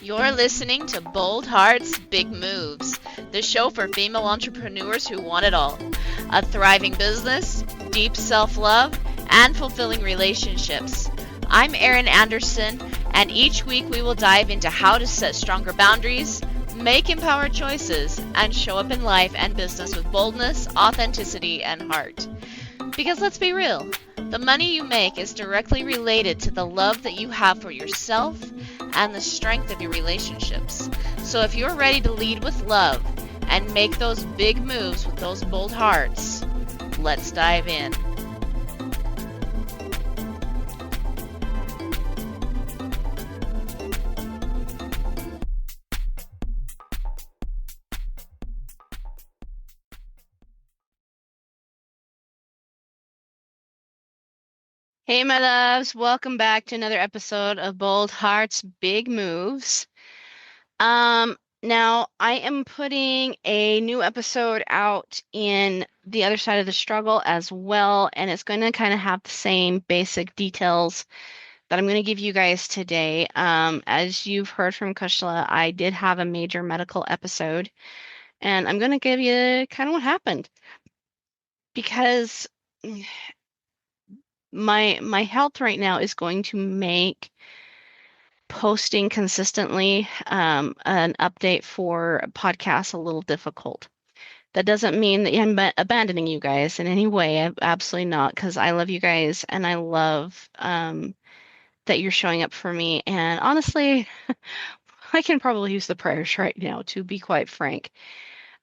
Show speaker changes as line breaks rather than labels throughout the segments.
You're listening to Bold Hearts, Big Moves, the show for female entrepreneurs who want it all: a thriving business, deep self love, and fulfilling relationships. I'm Erin Anderson, and each week we will dive into how to set stronger boundaries, make empowered choices, and show up in life and business with boldness, authenticity, and heart. Because let's be real, the money you make is directly related to the love that you have for yourself and the strength of your relationships. So if you're ready to lead with love and make those big moves with those bold hearts, let's dive in. Hey, my loves, welcome back to another episode of Bold Hearts, Big Moves. Now I am putting a new episode out in The Other Side of the Struggle as well, and it's going to kind of have the same basic details that I'm going to give you guys today. As you've heard from Kushla, I did have a major medical episode, and I'm going to give you kind of what happened because my health right now is going to make posting consistently an update for podcasts a little difficult. That doesn't mean that I'm abandoning you guys in any way. Absolutely not, because I love you guys and I love that you're showing up for me. And honestly, I can probably use the prayers right now, to be quite frank.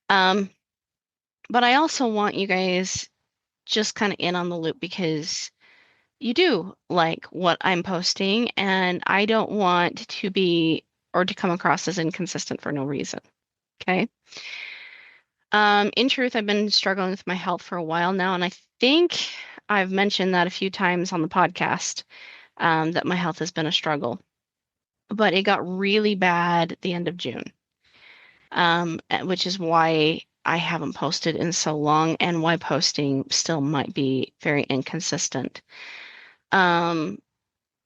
But I also want you guys just kind of in on the loop because you do like what I'm posting, and I don't want to be or to come across as inconsistent for no reason. Okay. In truth, I've been struggling with my health for a while now, and I think I've mentioned that a few times on the podcast, that my health has been a struggle. But it got really bad at the end of June, which is why I haven't posted in so long and why posting still might be very inconsistent.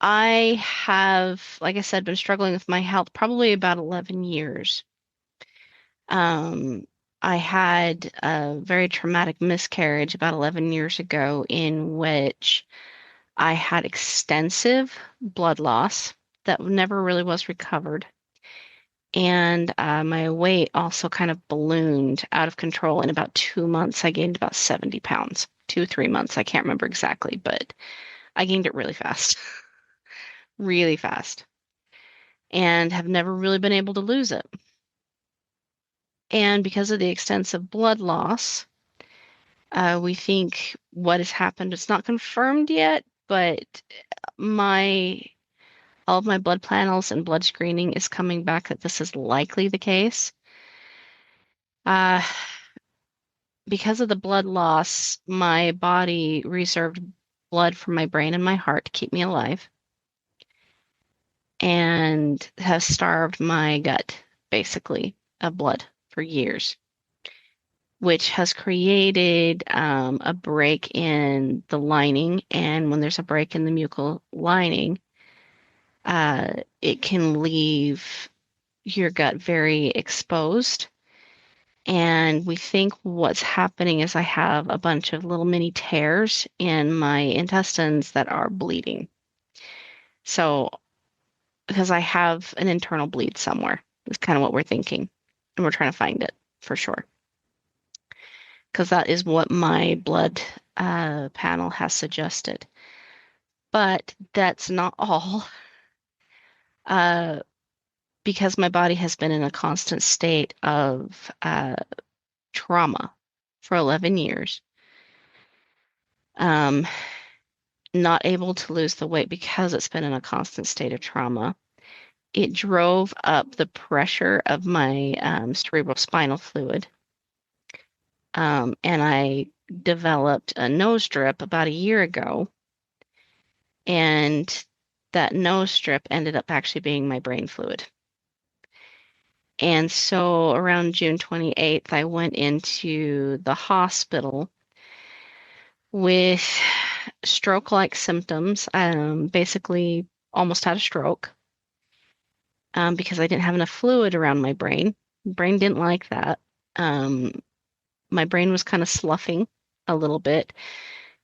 I have, like I said, been struggling with my health probably about 11 years. I had a very traumatic miscarriage about 11 years ago in which I had extensive blood loss that never really was recovered. And my weight also kind of ballooned out of control. In about 2 months, I gained about 70 pounds. 2, 3 months, I can't remember exactly, but I gained it really fast. Really fast. And have never really been able to lose it. And because of the extensive blood loss, we think what has happened, it's not confirmed yet, but all of my blood panels and blood screening is coming back that this is likely the case. Because of the blood loss, my body reserved blood from my brain and my heart to keep me alive, and has starved my gut, basically, of blood for years, which has created a break in the lining. And when there's a break in the mucal lining, it can leave your gut very exposed. And we think what's happening is I have a bunch of little mini tears in my intestines that are bleeding. So, because I have an internal bleed somewhere, is kind of what we're thinking. And we're trying to find it for sure. Because that is what my blood panel has suggested. But that's not all. Because my body has been in a constant state of trauma for 11 years. Not able to lose the weight because it's been in a constant state of trauma. It drove up the pressure of my cerebrospinal fluid. And I developed a nose drip about a year ago. And that nose strip ended up actually being my brain fluid. And so around June 28th, I went into the hospital with stroke-like symptoms, basically almost had a stroke.
because I didn't have enough fluid around my brain. Brain didn't like that. Um, my brain was kind of sloughing a little bit,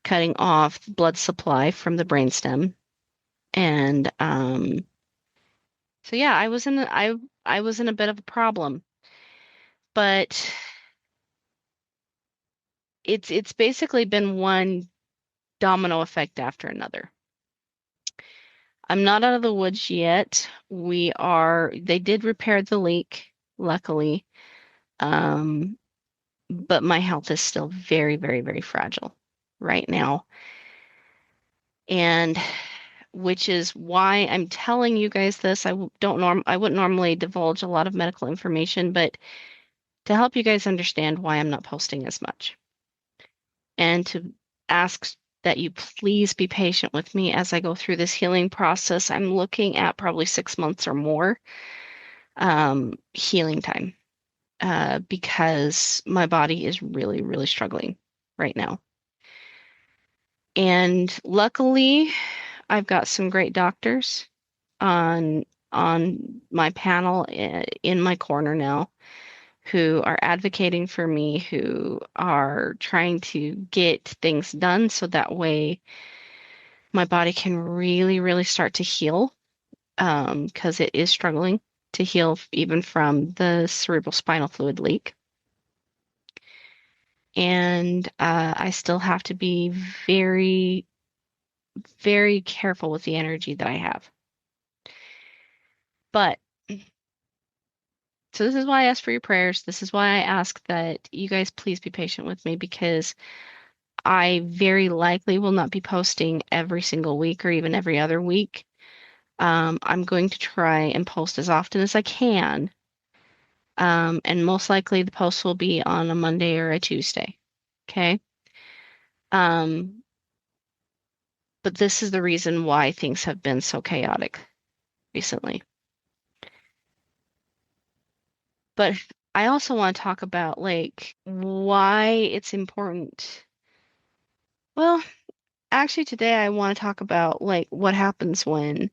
cutting off blood supply from the brainstem. And so yeah, I was in a bit of a problem. But it's basically been one domino effect after another. I'm not out of the woods yet. They did repair the leak, luckily. Um, but my health is still very, very, very fragile right now. And which is why I'm telling you guys this. I wouldn't normally divulge a lot of medical information, but to help you guys understand why I'm not posting as much and to ask that you please be patient with me as I go through this healing process. I'm looking at probably 6 months or more healing time because my body is really, really struggling right now. And luckily, I've got some great doctors on on my panel in my corner now who are advocating for me, who are trying to get things done so that way my body can really, really start to heal because it is struggling to heal even from the cerebral spinal fluid leak. And I still have to be very, very careful with the energy that I have. But so this is why I ask for your prayers. This is why I ask that you guys please be patient with me because I very likely will not be posting every single week or even every other week. I'm going to try and post as often as I can. And most likely the post will be on a Monday or a Tuesday. Okay. Um, but this is the reason why things have been so chaotic recently. But I also want to talk about like why it's important. Well, actually today I want to talk about like what happens when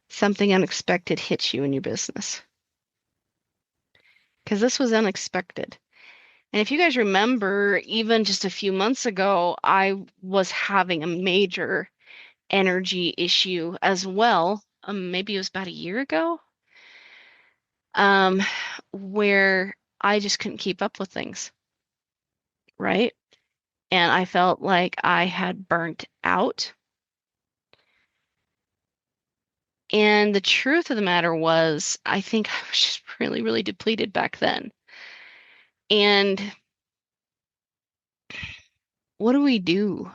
something unexpected hits you in your business. Because this was unexpected. And if you guys remember, even just a few months ago, I was having a major energy issue as well. Maybe it was about a year ago, um, where I just couldn't keep up with things, right? And I felt like I had burnt out. And the truth of the matter was, I think I was just really, really depleted back then. And what do we do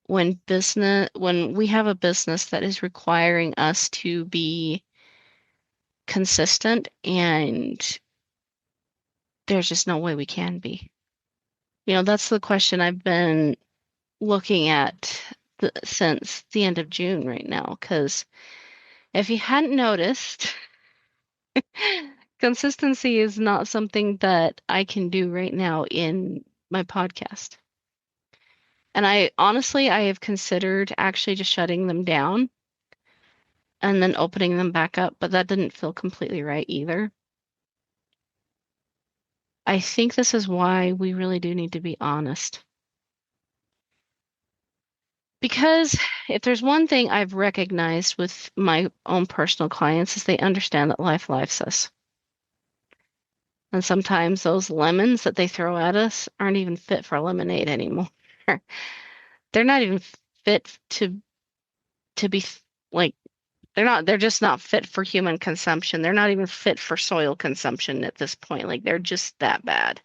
when we have a business that is requiring us to be consistent and there's just no way we can be? That's the question I've been looking at since the end of June right now. Because if you hadn't noticed, consistency is not something that I can do right now in my podcast. And I have considered actually just shutting them down and then opening them back up, but that didn't feel completely right either. I think this is why we really do need to be honest. Because if there's one thing I've recognized with my own personal clients is they understand that life lifes us. And sometimes those lemons that they throw at us aren't even fit for lemonade anymore. They're not even fit to be like they're just not fit for human consumption. They're not even fit for soil consumption at this point. Like they're just that bad,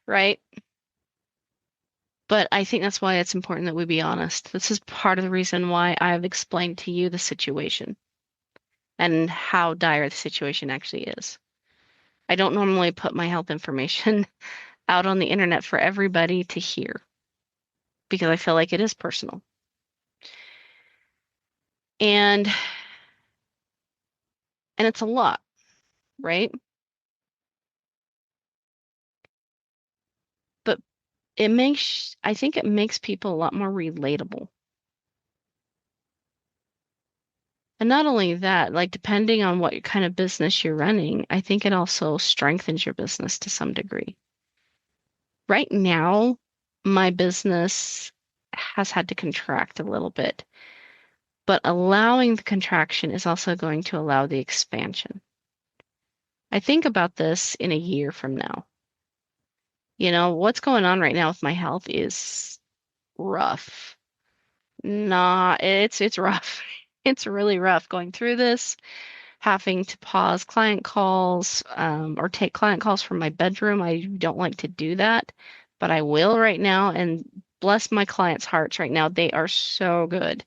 right? But I think that's why it's important that we be honest. This is part of the reason why I've explained to you the situation and how dire the situation actually is. I don't normally put my health information out on the internet for everybody to hear because I feel like it is personal. And it's a lot, right? But I think it makes people a lot more relatable. And not only that, like depending on what kind of business you're running, I think it also strengthens your business to some degree. Right now, my business has had to contract a little bit, but allowing the contraction is also going to allow the expansion. I think about this in a year from now. What's going on right now with my health is rough. It's rough. It's really rough going through this, having to pause client calls, or take client calls from my bedroom. I don't like to do that, but I will right now. And bless my clients' hearts right now. They are so good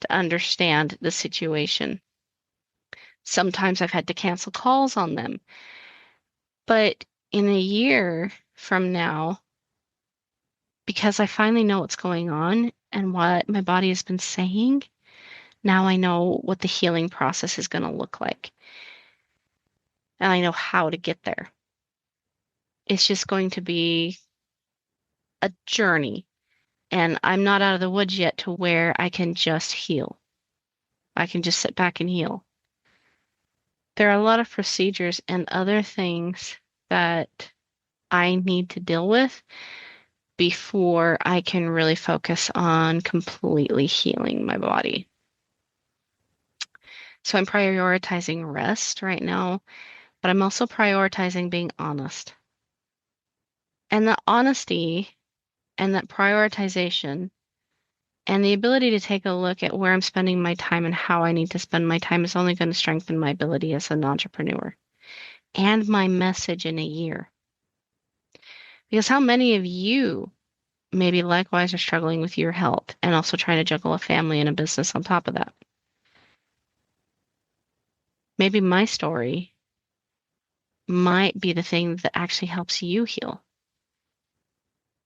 to understand the situation. Sometimes I've had to cancel calls on them. But in a year from now, because I finally know what's going on and what my body has been saying, now I know what the healing process is going to look like. And I know how to get there. It's just going to be a journey. And I'm not out of the woods yet to where I can just heal. I can just sit back and heal. There are a lot of procedures and other things that I need to deal with before I can really focus on completely healing my body. So I'm prioritizing rest right now, but I'm also prioritizing being honest. And that honesty and that prioritization and the ability to take a look at where I'm spending my time and how I need to spend my time is only going to strengthen my ability as an entrepreneur and my message in a year. Because how many of you maybe likewise are struggling with your health and also trying to juggle a family and a business on top of that? Maybe my story might be the thing that actually helps you heal.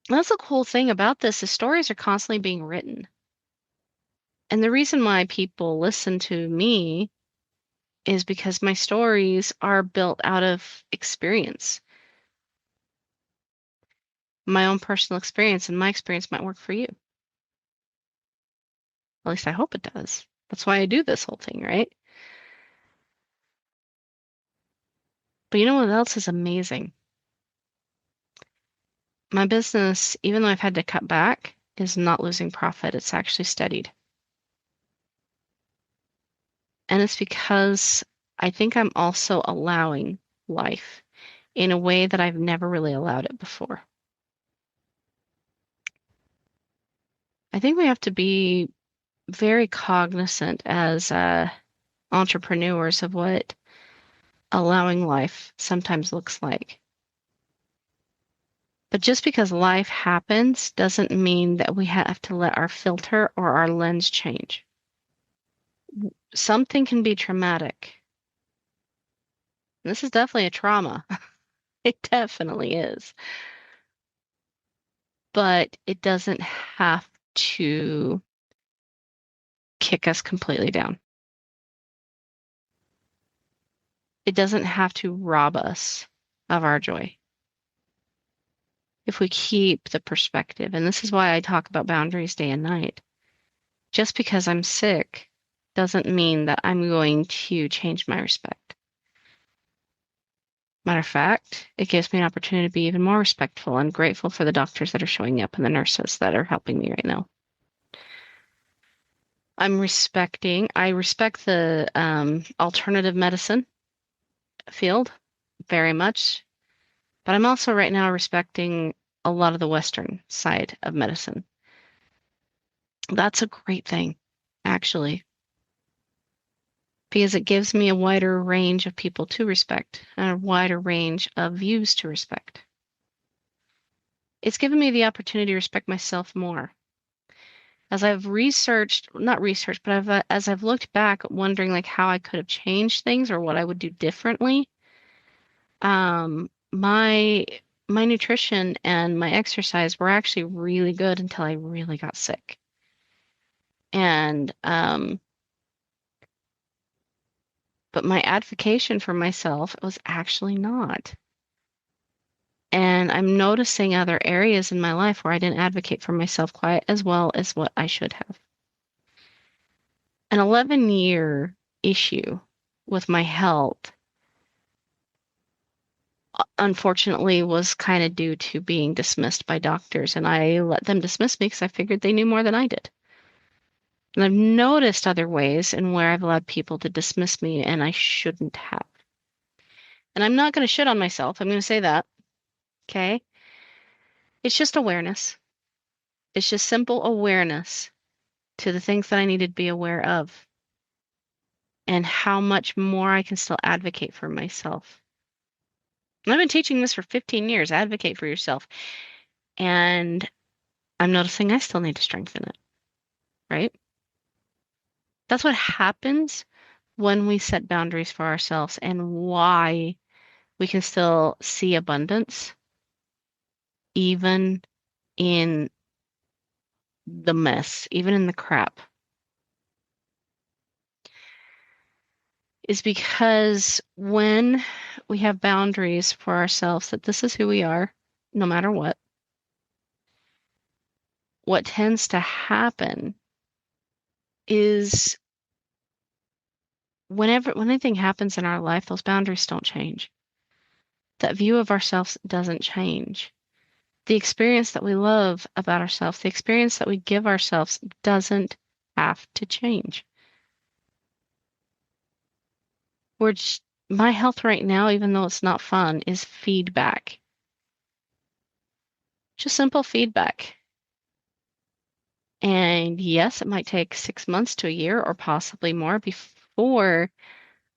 And that's the cool thing about this is stories are constantly being written. And the reason why people listen to me is because my stories are built out of experience. My own personal experience, and my experience might work for you. At least I hope it does. That's why I do this whole thing, right? But you know what else is amazing? My business, even though I've had to cut back, is not losing profit. It's actually steadied. And it's because I think I'm also allowing life in a way that I've never really allowed it before. I think we have to be very cognizant as entrepreneurs of what allowing life sometimes looks like. But just because life happens doesn't mean that we have to let our filter or our lens change. Something can be traumatic. This is definitely a trauma. It definitely is. But it doesn't have to kick us completely down. It doesn't have to rob us of our joy. If we keep the perspective, and this is why I talk about boundaries day and night. Just because I'm sick doesn't mean that I'm going to change my respect. Matter of fact, it gives me an opportunity to be even more respectful and grateful for the doctors that are showing up and the nurses that are helping me right now. I respect the alternative medicine field very much, but I'm also right now respecting a lot of the Western side of medicine. That's a great thing, actually, because it gives me a wider range of people to respect and a wider range of views to respect. It's given me the opportunity to respect myself more. As I've not researched, but as I've looked back, wondering like how I could have changed things or what I would do differently, my nutrition and my exercise were actually really good until I really got sick. And but my advocacy for myself was actually not. And I'm noticing other areas in my life where I didn't advocate for myself quite as well as what I should have. An 11-year issue with my health, unfortunately, was kind of due to being dismissed by doctors. And I let them dismiss me because I figured they knew more than I did. And I've noticed other ways in where I've allowed people to dismiss me and I shouldn't have. And I'm not going to shit on myself. I'm going to say that. Okay. It's just awareness. It's just simple awareness to the things that I needed to be aware of and how much more I can still advocate for myself. And I've been teaching this for 15 years, advocate for yourself. And I'm noticing I still need to strengthen it, right? That's what happens when we set boundaries for ourselves and why we can still see abundance even in the mess, even in the crap, is because when we have boundaries for ourselves that this is who we are, no matter what tends to happen is when anything happens in our life, those boundaries don't change. That view of ourselves doesn't change. The experience that we love about ourselves, the experience that we give ourselves doesn't have to change. We're just, my health right now, even though it's not fun, is feedback. Just simple feedback. And yes, it might take 6 months to a year or possibly more before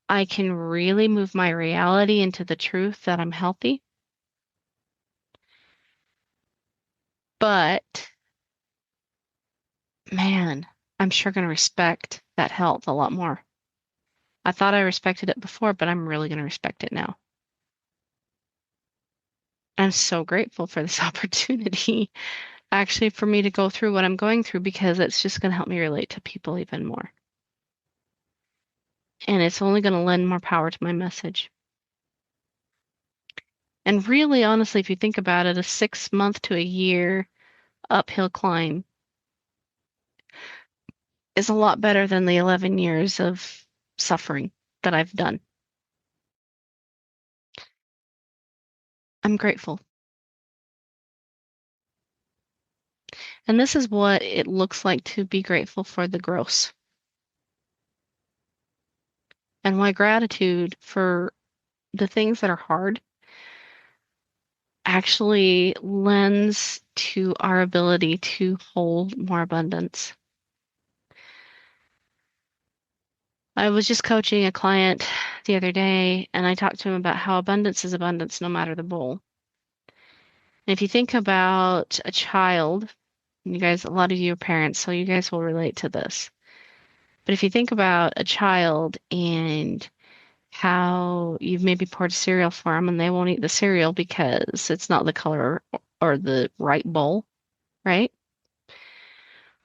I can really move my reality into the truth that I'm healthy. But man, I'm sure going to respect that health a lot more. I thought I respected it before, but I'm really going to respect it now. I'm so grateful for this opportunity, actually, for me to go through what I'm going through because it's just going to help me relate to people even more. And it's only going to lend more power to my message. And really, honestly, if you think about it, a 6 month to a year uphill climb is a lot better than the 11 years of suffering that I've done. I'm grateful. And this is what it looks like to be grateful for the gross. And why gratitude for the things that are hard actually lends to our ability to hold more abundance. I was just coaching a client the other day, and I talked to him about how abundance is abundance no matter the bowl. And if you think about a child, you guys, a lot of you are parents, so you guys will relate to this. But if you think about a child and how you've maybe poured cereal for them and they won't eat the cereal because it's not the color or the right bowl, right?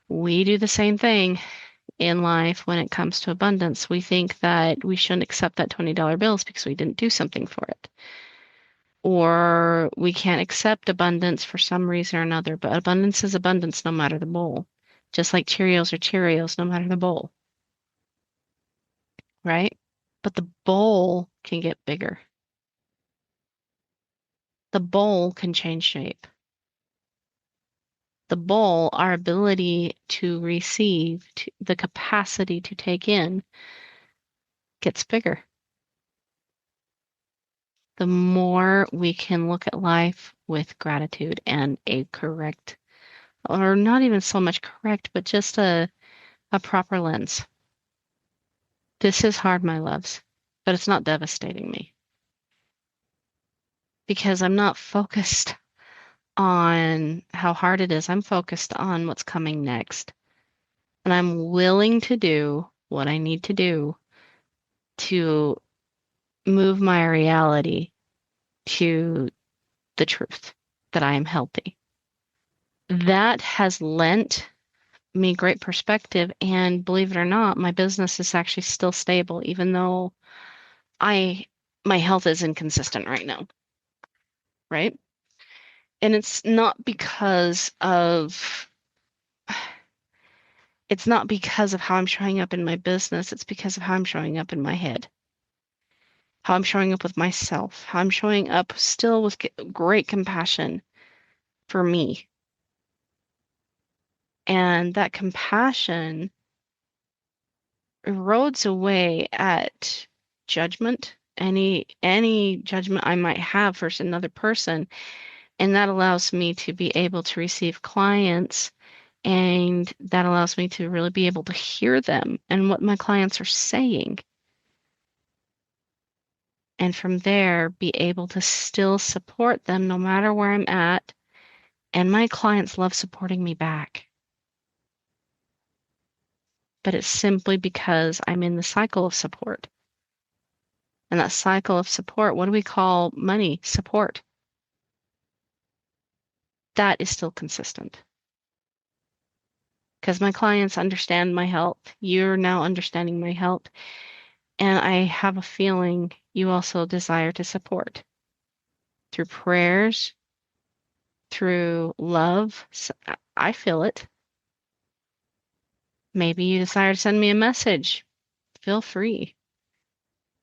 We do the same thing in life when it comes to abundance. We think that we shouldn't accept that $20 bills because we didn't do something for it. Or we can't accept abundance for some reason or another, but abundance is abundance no matter the bowl. Just like Cheerios are Cheerios no matter the bowl, right? But the bowl can get bigger. The bowl can change shape. The bowl, our ability to receive, the capacity to take in, gets bigger. The more we can look at life with gratitude and a correct, or not even so much correct, but just a proper lens. This is hard, my loves, but it's not devastating me because I'm not focused on how hard it is. I'm focused on what's coming next. And I'm willing to do what I need to do to move my reality to the truth that I am healthy. That has lent me great perspective. And believe it or not, my business is actually still stable, even though my health is inconsistent right now. Right? And it's not because of It's not because of how I'm showing up in my business. It's because of how I'm showing up in my head, how I'm showing up with myself, how I'm showing up still with great compassion for me. And that compassion erodes away at judgment, any judgment I might have for another person, and that allows me to be able to receive clients, and that allows me to really be able to hear them and what my clients are saying. And from there, be able to still support them no matter where I'm at. And my clients love supporting me back. But it's simply because I'm in the cycle of support. And that cycle of support, what do we call money? Support. That is still consistent. Because my clients understand my health. You're now understanding my health. And I have a feeling you also desire to support through prayers, through love. I feel it. Maybe you desire to send me a message. Feel free,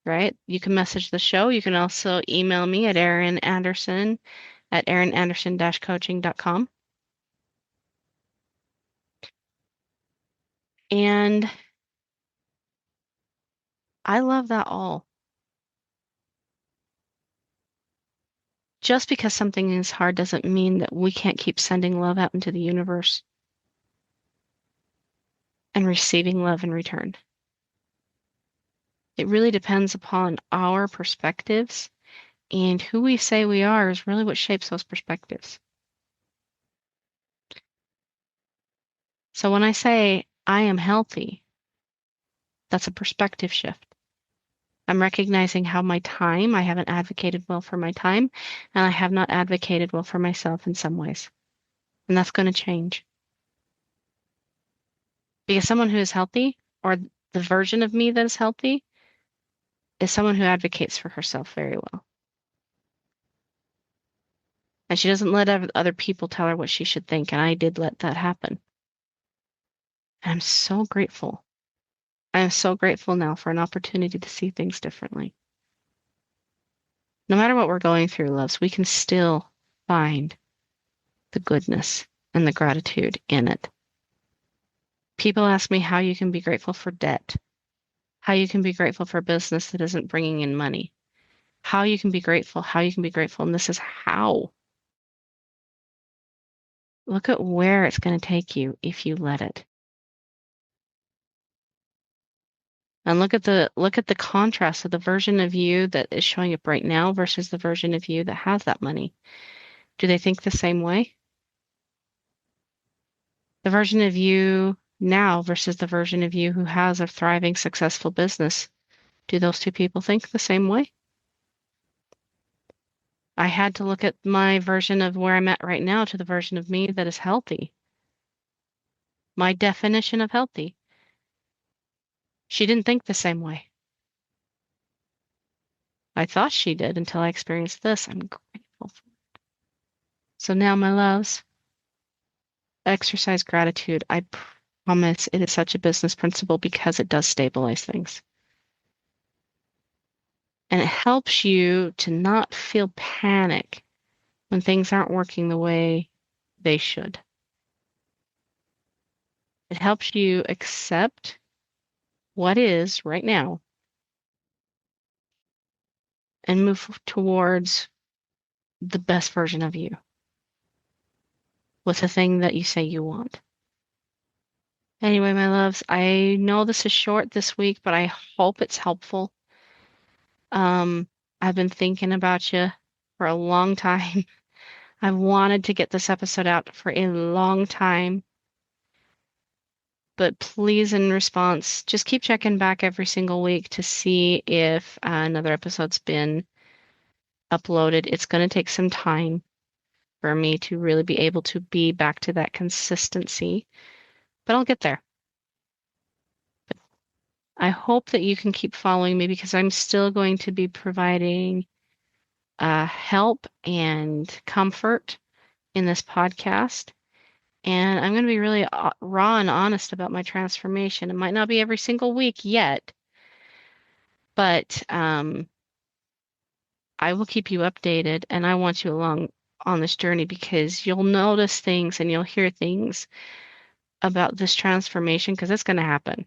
right? You can message the show. You can also email me at Erin Anderson at erinanderson-coaching.com. And I love that all. Just because something is hard doesn't mean that we can't keep sending love out into the universe and receiving love in return. It really depends upon our perspectives, and who we say we are is really what shapes those perspectives. So when I say I am healthy, that's a perspective shift. I'm recognizing how I haven't advocated well for my time, and I have not advocated well for myself in some ways. And that's going to change. Because someone who is healthy, or the version of me that is healthy, is someone who advocates for herself very well. And she doesn't let other people tell her what she should think, and I did let that happen. And I'm so grateful. I am so grateful now for an opportunity to see things differently. No matter what we're going through, loves, we can still find the goodness and the gratitude in it. People ask me how you can be grateful for debt, how you can be grateful for a business that isn't bringing in money, how you can be grateful, and this is how. Look at where it's going to take you if you let it. And look at the contrast of the version of you that is showing up right now versus the version of you that has that money. Do they think the same way? The version of you now versus the version of you who has a thriving, successful business. Do those two people think the same way? I had to look at my version of where I'm at right now to the version of me that is healthy. My definition of healthy. She didn't think the same way. I thought she did until I experienced this. I'm grateful for it. So now, my loves, exercise gratitude. I promise it is such a business principle because it does stabilize things. And it helps you to not feel panic when things aren't working the way they should. It helps you accept what is right now and move towards the best version of you with the thing that you say you want. Anyway, my loves, I know this is short this week, but I hope it's helpful. I've been thinking about you for a long time. I've wanted to get this episode out for a long time. But please, in response, just keep checking back every single week to see if another episode's been uploaded. It's going to take some time for me to really be able to be back to that consistency, but I'll get there. I hope that you can keep following me because I'm still going to be providing help and comfort in this podcast. And I'm going to be really raw and honest about my transformation. It might not be every single week yet, but I will keep you updated, and I want you along on this journey because you'll notice things and you'll hear things about this transformation because it's going to happen.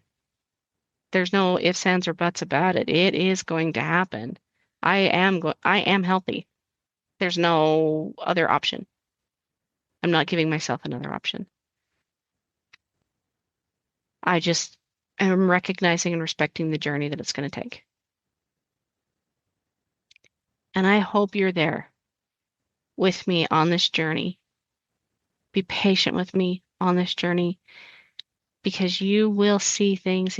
There's no ifs, ands, or buts about it. It is going to happen. I am healthy. There's no other option. I'm not giving myself another option. I just am recognizing and respecting the journey that it's going to take. And I hope you're there with me on this journey. Be patient with me on this journey because you will see things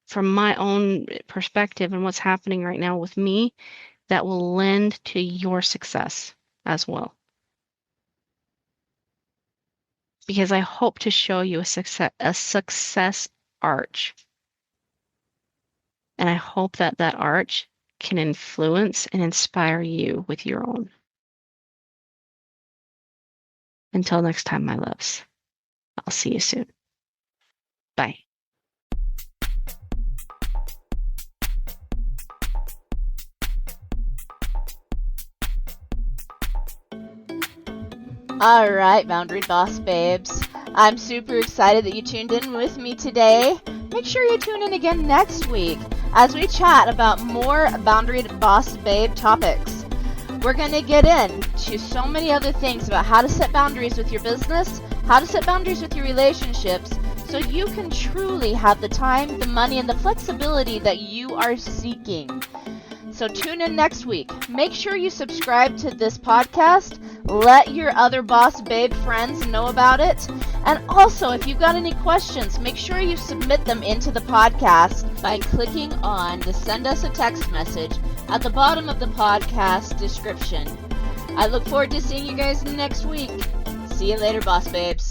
from my own perspective and what's happening right now with me that will lend to your success as well. Because I hope to show you a success arch. And I hope that arch can influence and inspire you with your own. Until next time, my loves, I'll see you soon. Bye.
All right, Boundary Boss babes. I'm super excited that you tuned in with me today. Make sure you tune in again next week as we chat about more Boundary Boss babe topics. We're going to get into so many other things about how to set boundaries with your business, how to set boundaries with your relationships, so you can truly have the time, the money, and the flexibility that you are seeking. So tune in next week. Make sure you subscribe to this podcast. Let your other boss babe friends know about it. And also, if you've got any questions, make sure you submit them into the podcast by clicking on the send us a text message at the bottom of the podcast description. I look forward to seeing you guys next week. See you later, boss babes.